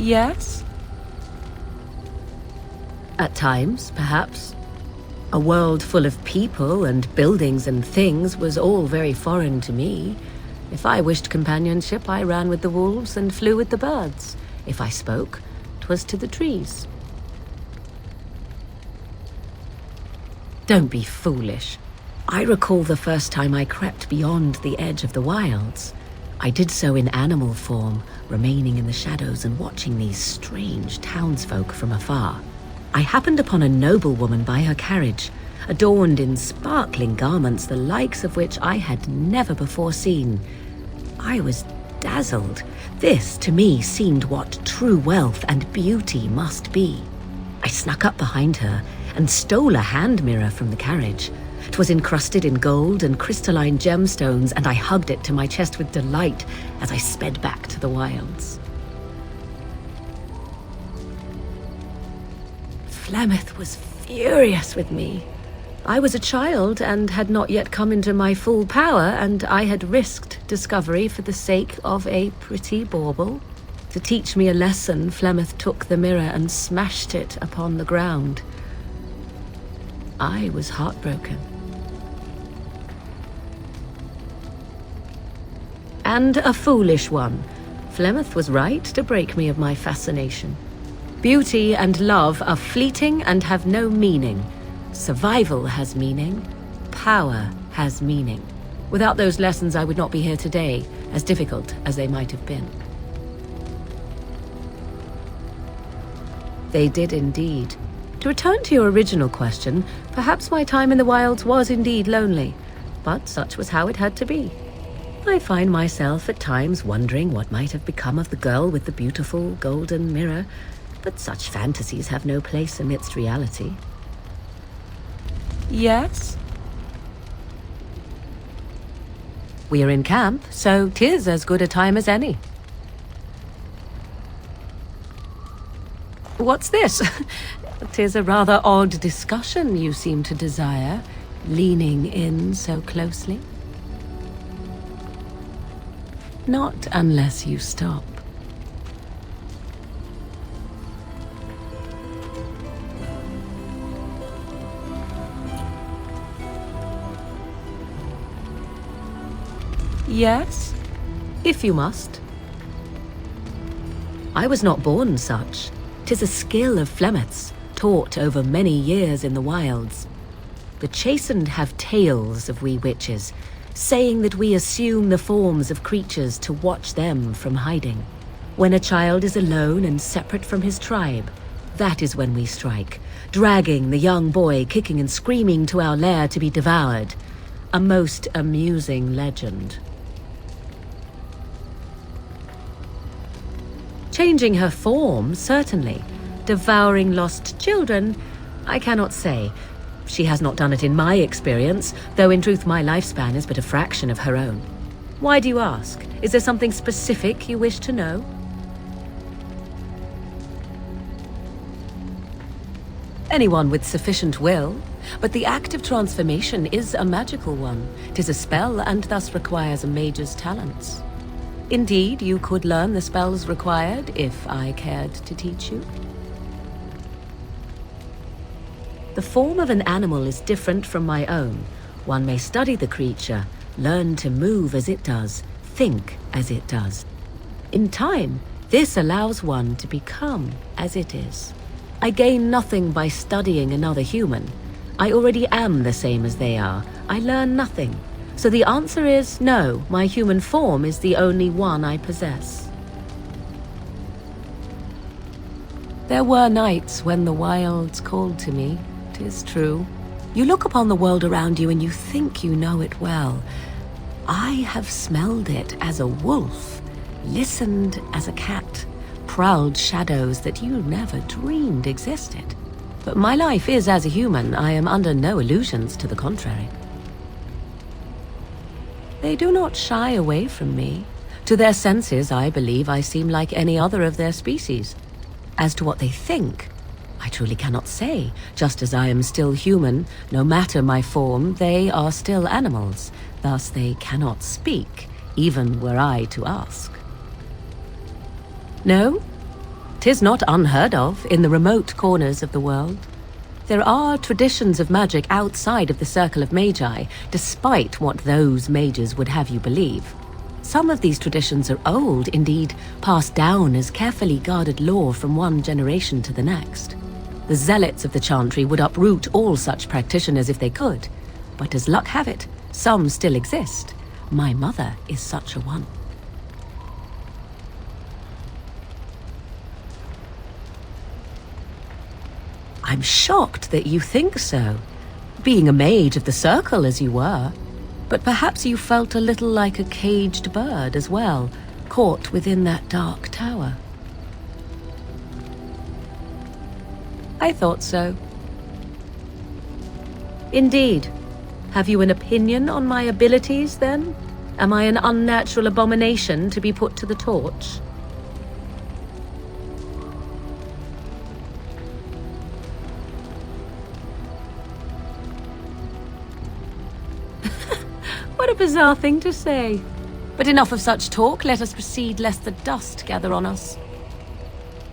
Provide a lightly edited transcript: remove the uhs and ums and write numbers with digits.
Yes? At times, perhaps. A world full of people and buildings and things was all very foreign to me. If I wished companionship, I ran with the wolves and flew with the birds. If I spoke, 'twas to the trees. Don't be foolish. I recall the first time I crept beyond the edge of the wilds. I did so in animal form, remaining in the shadows and watching these strange townsfolk from afar. I happened upon a noblewoman by her carriage, adorned in sparkling garments the likes of which I had never before seen. I was dazzled. This, to me, seemed what true wealth and beauty must be. I snuck up behind her and stole a hand mirror from the carriage. 'Twas encrusted in gold and crystalline gemstones, and I hugged it to my chest with delight as I sped back to the wilds. Flemeth was furious with me. I was a child and had not yet come into my full power, and I had risked discovery for the sake of a pretty bauble. To teach me a lesson, Flemeth took the mirror and smashed it upon the ground. I was heartbroken. And a foolish one. Flemeth was right to break me of my fascination. Beauty and love are fleeting and have no meaning. Survival has meaning. Power has meaning. Without those lessons, I would not be here today, as difficult as they might have been. They did indeed. To return to your original question, perhaps my time in the wilds was indeed lonely, but such was how it had to be. I find myself at times wondering what might have become of the girl with the beautiful golden mirror, but such fantasies have no place amidst reality. Yes? We are in camp, so 'tis as good a time as any. What's this? 'Tis a rather odd discussion you seem to desire, leaning in so closely. Not unless you stop. Yes, if you must. I was not born such. 'Tis a skill of Flemeth's, taught over many years in the wilds. The chastened have tales of we witches, saying that we assume the forms of creatures to watch them from hiding. When a child is alone and separate from his tribe, that is when we strike, dragging the young boy kicking and screaming to our lair to be devoured. A most amusing legend. Changing her form, certainly. Devouring lost children, I cannot say. She has not done it in my experience, though in truth my lifespan is but a fraction of her own. Why do you ask? Is there something specific you wish to know? Anyone with sufficient will, but the act of transformation is a magical one. 'Tis a spell and thus requires a mage's talents. Indeed, you could learn the spells required if I cared to teach you. The form of an animal is different from my own. One may study the creature, learn to move as it does, think as it does. In time, this allows one to become as it is. I gain nothing by studying another human. I already am the same as they are. I learn nothing. So the answer is no, my human form is the only one I possess. There were nights when the wilds called to me, 'tis true. You look upon the world around you and you think you know it well. I have smelled it as a wolf, listened as a cat, prowled shadows that you never dreamed existed. But my life is as a human. I am under no illusions to the contrary. They do not shy away from me. To their senses, I believe I seem like any other of their species. As to what they think, I truly cannot say. Just as I am still human, no matter my form, they are still animals. Thus they cannot speak, even were I to ask. No? 'Tis not unheard of in the remote corners of the world. There are traditions of magic outside of the Circle of Magi, despite what those mages would have you believe. Some of these traditions are old, indeed, passed down as carefully guarded lore from one generation to the next. The zealots of the chantry would uproot all such practitioners if they could, but as luck have it, some still exist. My mother is such a one. I'm shocked that you think so, being a mage of the circle as you were. But perhaps you felt a little like a caged bird as well, caught within that dark tower. I thought so. Indeed. Have you an opinion on my abilities, then? Am I an unnatural abomination to be put to the torch? What a bizarre thing to say. But enough of such talk. Let us proceed, lest the dust gather on us.